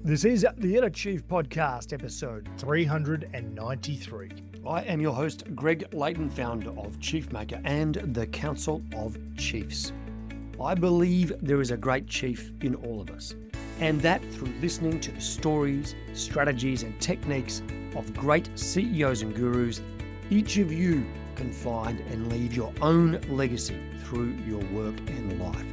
This is the Inner Chief Podcast, episode 393. I am your host, Greg Layton, founder of Chiefmaker and the Council of Chiefs. I believe there is a great chief in all of us, and that through listening to the stories, strategies, and techniques of great CEOs and gurus, each of you can find and leave your own legacy through your work and life.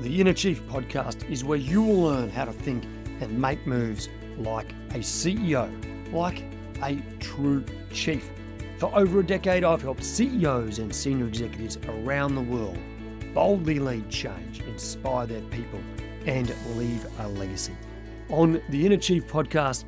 The Inner Chief Podcast is where you will learn how to think and make moves like a CEO, like a true chief. For over a decade, I've helped CEOs and senior executives around the world boldly lead change, inspire their people, and leave a legacy. On the Inner Chief Podcast,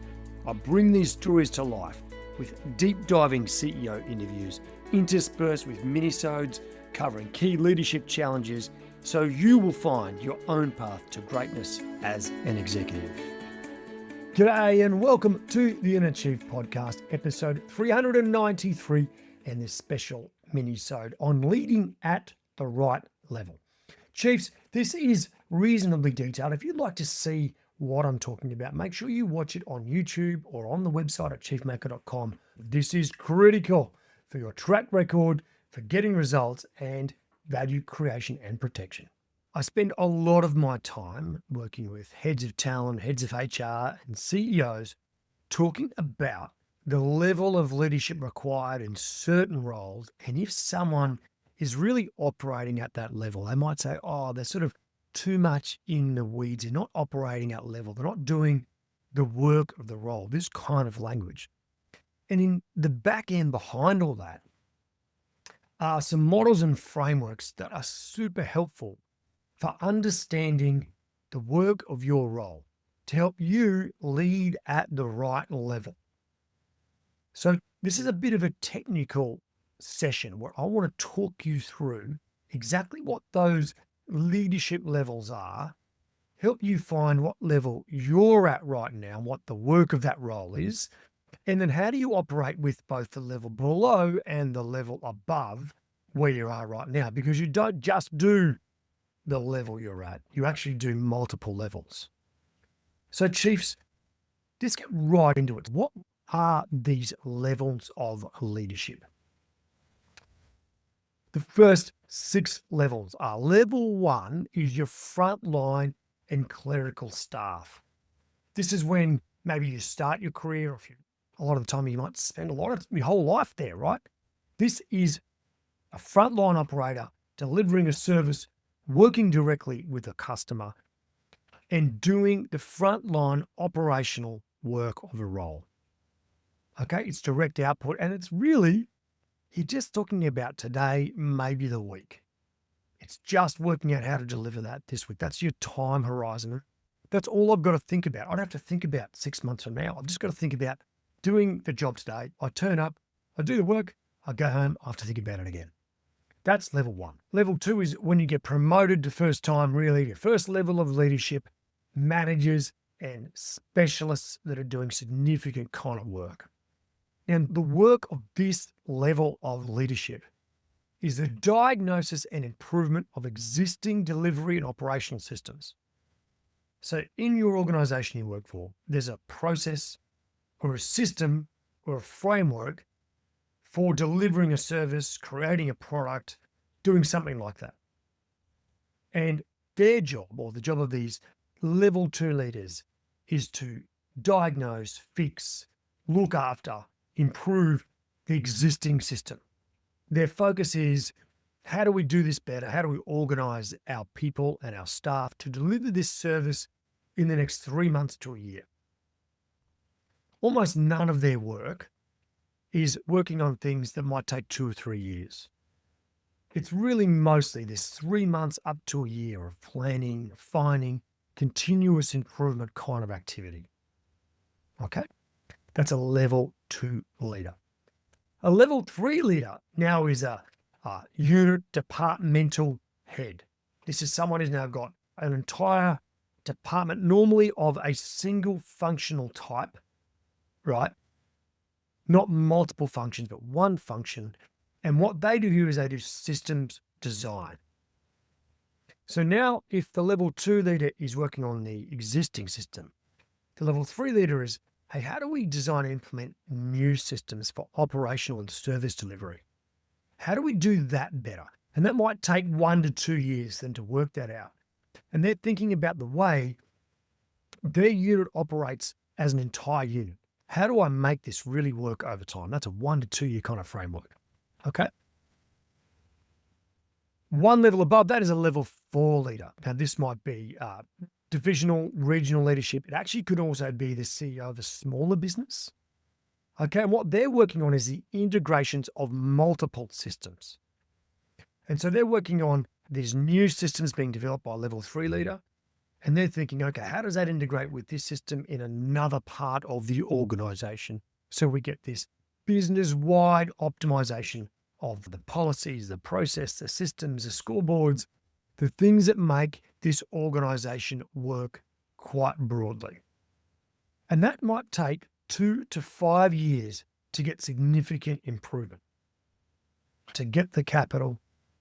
I bring these stories to life with deep diving CEO interviews, interspersed with minisodes covering key leadership challenges, so you will find your own path to greatness as an executive. G'day and welcome to the Inner Chief Podcast, episode 393, and this special minisode on leading at the right level. Chiefs, this is reasonably detailed. If you'd like to see what I'm talking about, make sure you watch it on YouTube or on the website at chiefmaker.com. This is critical for your track record, for getting results, and value creation and protection. I spend a lot of my time working with heads of talent, heads of HR, and CEOs talking about the level of leadership required in certain roles. And if someone is really operating at that level, they might say, oh, they're sort of too much in the weeds. They're not operating at level. They're not doing the work of the role, this kind of language. And in the back end behind all that are some models and frameworks that are super helpful for understanding the work of your role to help you lead at the right level. So this is a bit of a technical session where I want to talk you through exactly what those leadership levels are, help you find what level you're at right now, what the work of that role is, and then how do you operate with both the level below and the level above where you are right now? Because you don't just do the level you're at, you actually do multiple levels. So Chiefs, let's get right into it. What are these levels of leadership? The first 6 levels are: level 1 is your frontline and clerical staff. This is when maybe you start your career, or a lot of the time you might spend a lot of your whole life there, right? This is a frontline operator delivering a service, working directly with a customer, and doing the frontline operational work of a role. Okay, it's direct output, and it's really, you're just talking about today, maybe the week. It's just working out how to deliver that this week. That's your time horizon. That's all I've got to think about. I don't have to think about 6 months from now. I've just got to think about doing the job today. I turn up, I do the work, I go home, I have to think about it again. That's level 1. Level 2 is when you get promoted the first time, really, your first level of leadership, managers and specialists that are doing significant kind of work. And the work of this level of leadership is the diagnosis and improvement of existing delivery and operational systems. So in your organization you work for, there's a process or a system or a framework for delivering a service, creating a product, doing something like that. And their job, or the job of these level 2 leaders, is to diagnose, fix, look after, improve the existing system. Their focus is, how do we do this better? How do we organize our people and our staff to deliver this service in the next 3 months to a year? Almost none of their work is working on things that might take 2 or 3 years. It's really mostly this 3 months up to a year of planning, refining, continuous improvement kind of activity. Okay? That's a level 2 leader. A level 3 leader now is a unit departmental head. This is someone who's now got an entire department, normally of a single functional type, right? Not multiple functions, but one function. And what they do here is they do systems design. So now if the level 2 leader is working on the existing system, The level 3 leader is, hey, how do we design and implement new systems for operational and service delivery? How do we do that better? And that might take 1 to 2 years then to work that out. And they're thinking about the way their unit operates as an entire unit. How do I make this really work over time? That's a 1 to 2 year kind of framework. Okay. One level above that is a level 4 leader. Now, this might be divisional, regional leadership. It actually could also be the CEO of a smaller business. Okay, and what they're working on is the integrations of multiple systems. And so they're working on these new systems being developed by a level 3 leader. And they're thinking, okay, how does that integrate with this system in another part of the organization? So we get this business-wide optimization of the policies, the process, the systems, the scoreboards, the things that make this organization work quite broadly. And that might take 2 to 5 years to get significant improvement, to get the capital,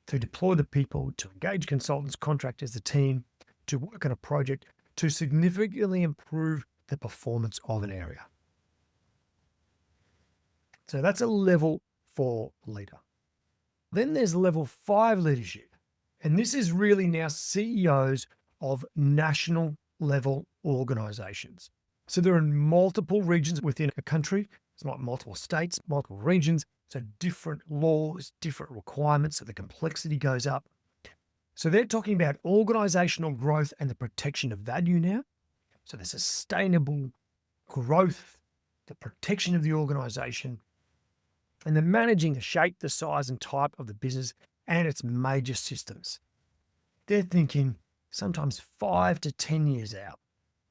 to deploy the people, to engage consultants, contractors, the team, to work on a project, to significantly improve the performance of an area. So that's a level 4 leader. Then there's level 5 leadership. And this is really now CEOs of national level organizations. So they're in multiple regions within a country. It's like multiple states, multiple regions. So different laws, different requirements. So the complexity goes up. So they're talking about organizational growth and the protection of value now. So the sustainable growth, the protection of the organization, and then managing the shape, the size, and type of the business and its major systems. They're thinking sometimes 5 to 10 years out.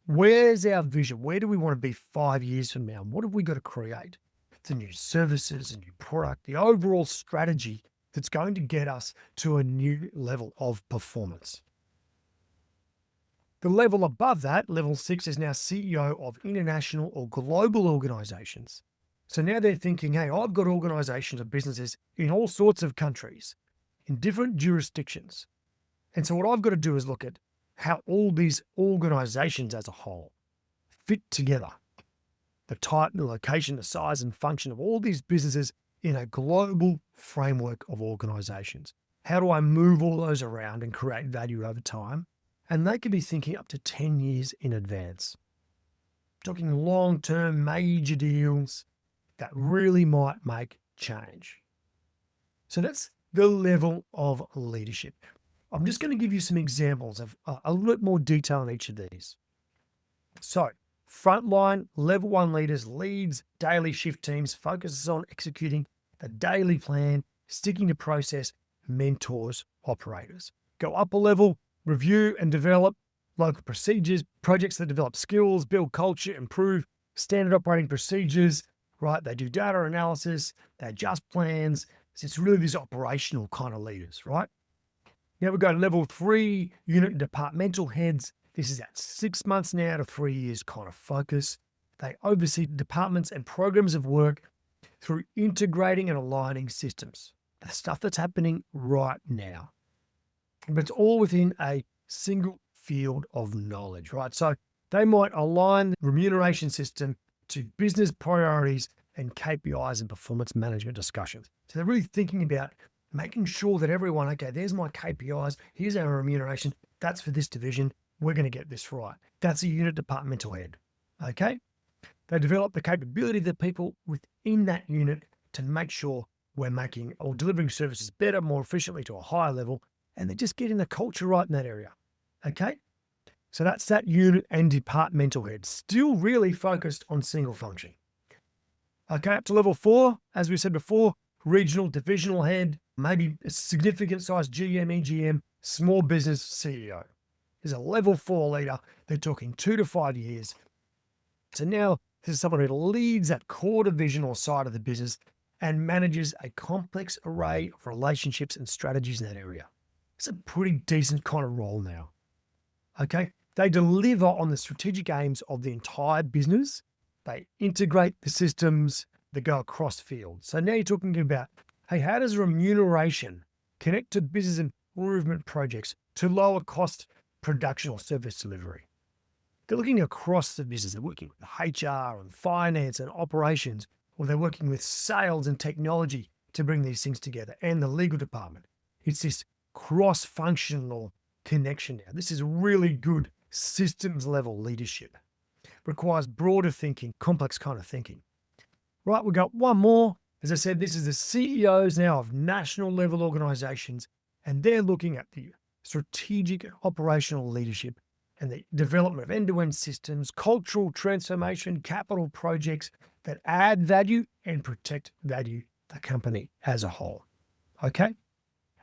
Where's our vision? Where do we want to be 5 years from now? What have we got to create? The new services, a new product, the overall strategy that's going to get us to a new level of performance. The level above that, level 6, is now CEO of international or global organizations. So now they're thinking, hey, I've got organizations and businesses in all sorts of countries, in different jurisdictions. And so what I've got to do is look at how all these organizations as a whole fit together. The type, the location, the size and function of all these businesses in a global framework of organizations. How do I move all those around and create value over time? And they could be thinking up to 10 years in advance. Talking long-term major deals that really might make change. So that's the level of leadership. I'm just going to give you some examples of a little bit more detail on each of these. So frontline level 1 leaders leads daily shift teams, focuses on executing the daily plan, sticking to process, mentors operators. Go up a level, review and develop local procedures, projects that develop skills, build culture, improve standard operating procedures, right? They do data analysis, they adjust plans. It's really these operational kind of leaders, right? Now we go to level 3, unit and departmental heads. This is at 6 months now to 3 years kind of focus. They oversee departments and programs of work through integrating and aligning systems. The stuff that's happening right now. But it's all within a single field of knowledge, right? So they might align the remuneration system to business priorities and KPIs and performance management discussions. So they're really thinking about making sure that everyone, okay, there's my KPIs, here's our remuneration, that's for this division, we're going to get this right. That's a unit departmental head, okay? They develop the capability of the people within that unit to make sure we're making or delivering services better, more efficiently to a higher level, and they're just getting the culture right in that area, okay? So that's that unit and departmental head, still really focused on single function. Okay, up to level 4, as we said before, regional, divisional head, maybe a significant size GM, EGM, small business CEO. There's a level 4 leader. They're talking 2 to 5 years. So now this is someone who leads that core division or side of the business and manages a complex array of relationships and strategies in that area. It's a pretty decent kind of role now. Okay, they deliver on the strategic aims of the entire business. They integrate the systems that go across fields. So now you're talking about, hey, how does remuneration connect to business improvement projects to lower cost production or service delivery? They're looking across the business. They're working with HR and finance and operations, or they're working with sales and technology to bring these things together, and the legal department. It's this cross-functional connection now. This is really good systems level leadership. Requires broader thinking, complex kind of thinking. Right, we've got one more. As I said, this is the CEOs now of national level organizations, and they're looking at the strategic operational leadership and the development of end-to-end systems, cultural transformation, capital projects that add value and protect value the company as a whole. Okay?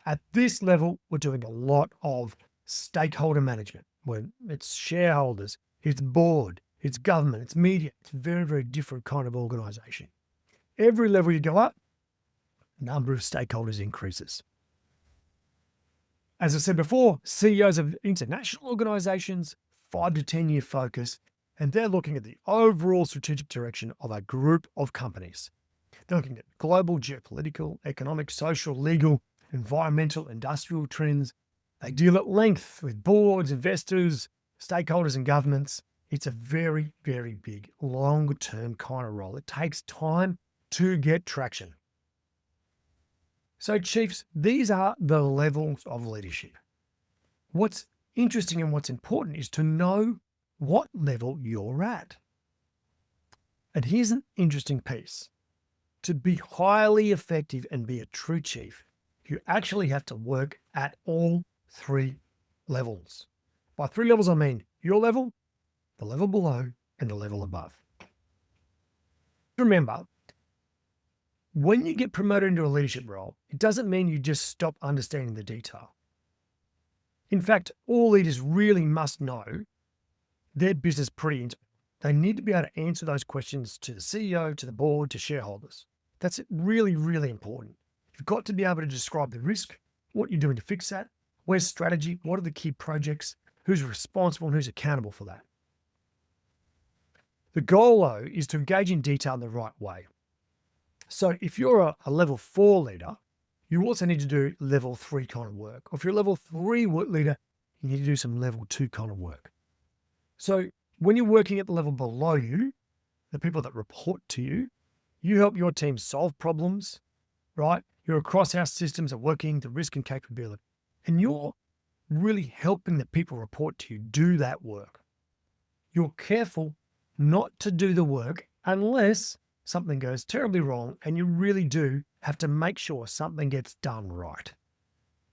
At this level, we're doing a lot of stakeholder management, where it's shareholders, it's board, it's government, it's media. It's a very, very different kind of organization. Every level you go up, number of stakeholders increases. As I said before, CEOs of international organizations, 5 to 10 year focus, and they're looking at the overall strategic direction of a group of companies. They're looking at global, geopolitical, economic, social, legal, environmental, industrial trends. They deal at length with boards, investors, stakeholders, and governments. It's a very, very big, longer-term kind of role. It takes time to get traction. So, chiefs, these are the levels of leadership. What's interesting and what's important is to know what level you're at. And here's an interesting piece. To be highly effective and be a true chief, you actually have to work at all 3 levels. By 3 levels, I mean your level, the level below, and the level above. Remember, when you get promoted into a leadership role, it doesn't mean you just stop understanding the detail. In fact, all leaders really must know their business pretty intimately. They need to be able to answer those questions to the CEO, to the board, to shareholders. That's really, really important. You've got to be able to describe the risk, what you're doing to fix that, where's strategy, what are the key projects, who's responsible and who's accountable for that. The goal, though, is to engage in detail in the right way. So if you're a level 4 leader, you also need to do level 3 kind of work. Or if you're a level 3 leader, you need to do some level 2 kind of work. So when you're working at the level below you, the people that report to you, you help your team solve problems, right? Your across-house systems are working to risk and capability. And you're really helping the people report to you do that work. You're careful not to do the work unless something goes terribly wrong and you really do have to make sure something gets done right.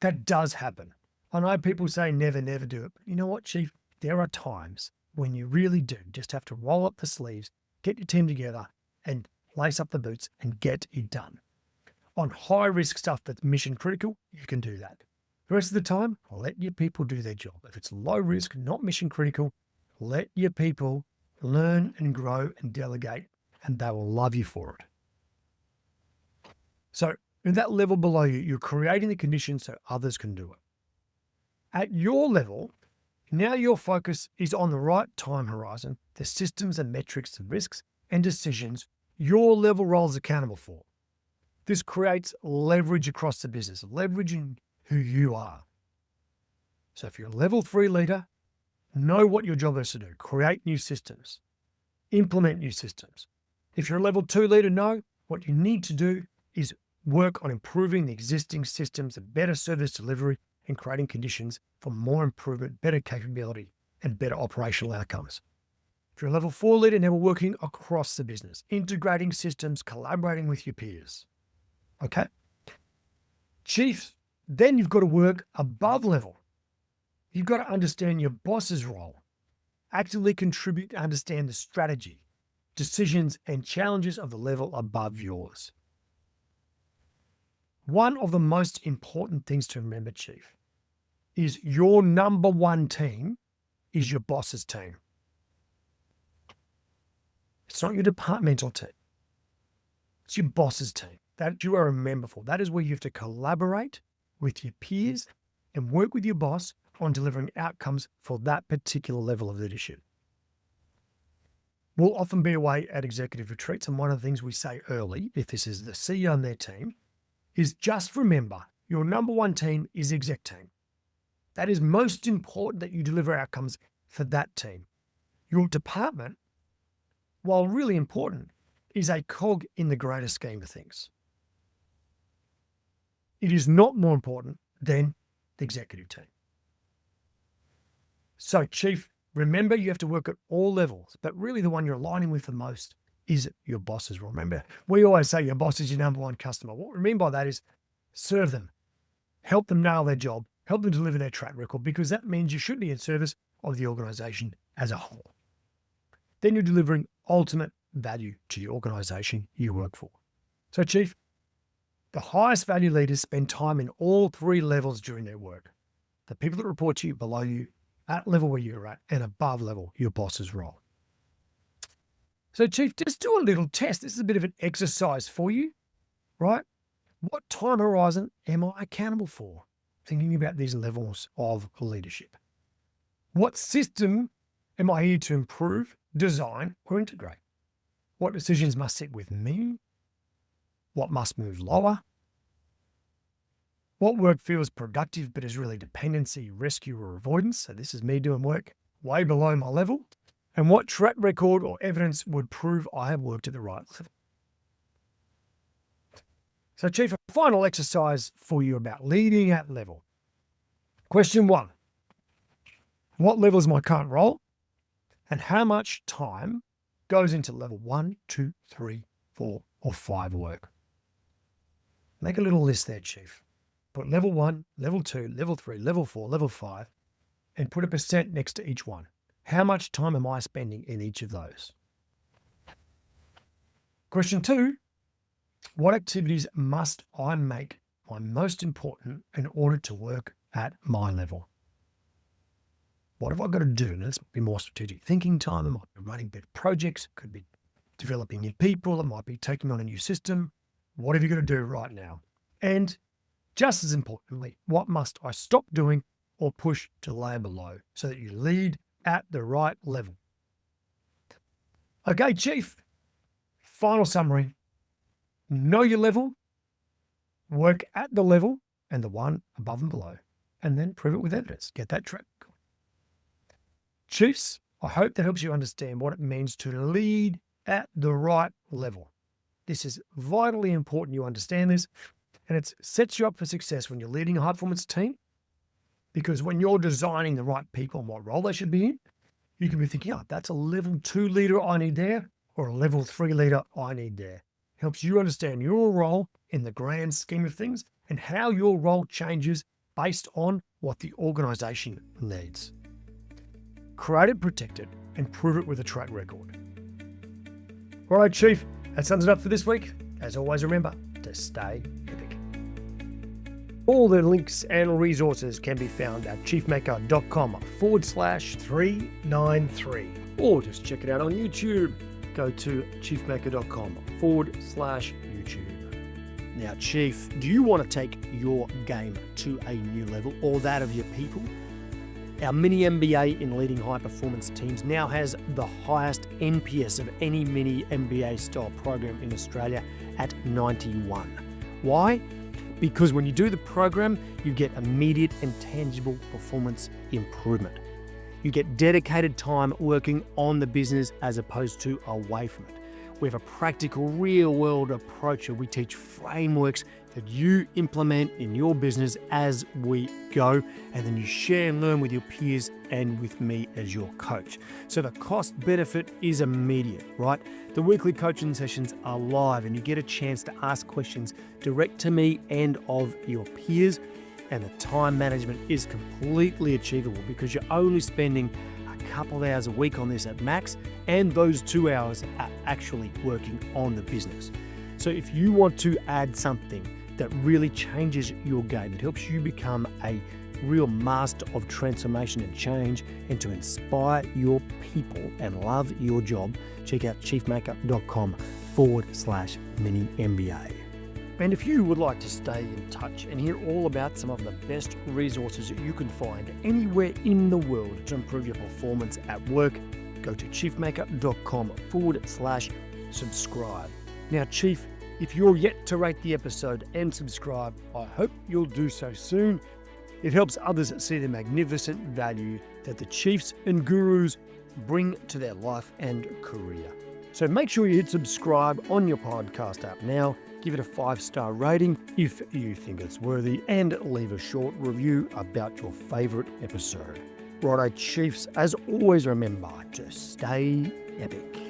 That does happen. I know people say never, never do it. But you know what, Chief? There are times when you really do just have to roll up the sleeves, get your team together and lace up the boots and get it done. On high risk stuff that's mission critical, you can do that. The rest of the time, let your people do their job. If it's low risk, not mission critical, let your people learn and grow and delegate, and they will love you for it. So in that level below you, you're creating the conditions so others can do it. At your level, now your focus is on the right time horizon, the systems and metrics, the risks and decisions your level role is accountable for. This creates leverage across the business, leveraging who you are. So if you're a level 3 leader, know what your job is to do. Create new systems. Implement new systems. If you're a level 2 leader, know what you need to do is work on improving the existing systems and better service delivery and creating conditions for more improvement, better capability, and better operational outcomes. If you're a level 4 leader, now we're working across the business, integrating systems, collaborating with your peers. Okay? Chief, then you've got to work above level. You've got to understand your boss's role, actively contribute to understand the strategy, decisions, and challenges of the level above yours. One of the most important things to remember, Chief, is your number 1 team is your boss's team. It's not your departmental team. It's your boss's team that you are a member for. That is where you have to collaborate with your peers and work with your boss on delivering outcomes for that particular level of leadership. We'll often be away at executive retreats, and one of the things we say early, if this is the CEO and their team, is just remember your number 1 team is the exec team. That is most important that you deliver outcomes for that team. Your department, while really important, is a cog in the greater scheme of things. It is not more important than the executive team. So, Chief, remember you have to work at all levels, but really the one you're aligning with the most is your bosses. Remember, we always say your boss is your number one customer. What we mean by that is serve them, help them nail their job, help them deliver their track record, because that means you should be in service of the organization as a whole. Then you're delivering ultimate value to the organization you work for. So, Chief, the highest value leaders spend time in all three levels during their work. The people that report to you, below you, at level where you're at, and above level, your boss's role. So, Chief, just do a little test. This is a bit of an exercise for you, right? What time horizon am I accountable for? Thinking about these levels of leadership. What system am I here to improve, design, or integrate? What decisions must sit with me? What must move lower? What work feels productive but is really dependency, rescue, or avoidance? So this is me doing work way below my level. And what track record or evidence would prove I have worked at the right level? So, Chief, a final exercise for you about leading at level. Question 1. What level is my current role? And how much time goes into level 1, 2, 3, 4, or 5 work? Make a little list there, Chief. Put level 1, level 2, level 3, level 4, level 5, and put a percent next to each one. How much time am I spending in each of those? Question 2, what activities must I make my most important in order to work at my level? What have I got to do? Now, let's be more strategic thinking time. It might be running better projects. It could be developing new people. It might be taking on a new system. What have you got to do right now? And just as importantly, what must I stop doing or push to layer below so that you lead at the right level? Okay, Chief, final summary. Know your level, work at the level and the one above and below, and then prove it with evidence. Get that track. Chiefs, I hope that helps you understand what it means to lead at the right level. This is vitally important you understand this, and it sets you up for success when you're leading a high-performance team, because when you're designing the right people and what role they should be in, you can be thinking, oh, that's a level 2 leader I need there, or a level 3 leader I need there. Helps you understand your role in the grand scheme of things and how your role changes based on what the organization needs. Create it, protect it, and prove it with a track record. All right, Chief, that sums it up for this week. As always, remember to stay epic. All the links and resources can be found at chiefmaker.com/393, or just check it out on YouTube. Go to chiefmaker.com/YouTube. Now, Chief, do you want to take your game to a new level, or that of your people? Our mini MBA in leading high performance teams now has the highest NPS of any mini MBA style program in Australia at 91. Why? Because when you do the program, you get immediate and tangible performance improvement. You get dedicated time working on the business as opposed to away from it. We have a practical, real-world approach where we teach frameworks that you implement in your business as we go, and then you share and learn with your peers and with me as your coach. So the cost benefit is immediate, right? The weekly coaching sessions are live, and you get a chance to ask questions direct to me and of your peers. And the time management is completely achievable because you're only spending a couple of hours a week on this at max, and those 2 hours are actually working on the business. So if you want to add something that really changes your game, it helps you become a real master of transformation and change, and to inspire your people and love your job, check out chiefmaker.com/mini MBA. And if you would like to stay in touch and hear all about some of the best resources that you can find anywhere in the world to improve your performance at work, go to chiefmaker.com/subscribe. Now, Chief, if you're yet to rate the episode and subscribe, I hope you'll do so soon. It helps others see the magnificent value that the chiefs and gurus bring to their life and career. So make sure you hit subscribe on your podcast app now, give it a 5-star rating if you think it's worthy, and leave a short review about your favourite episode. Righto, Chiefs, as always, remember to stay epic.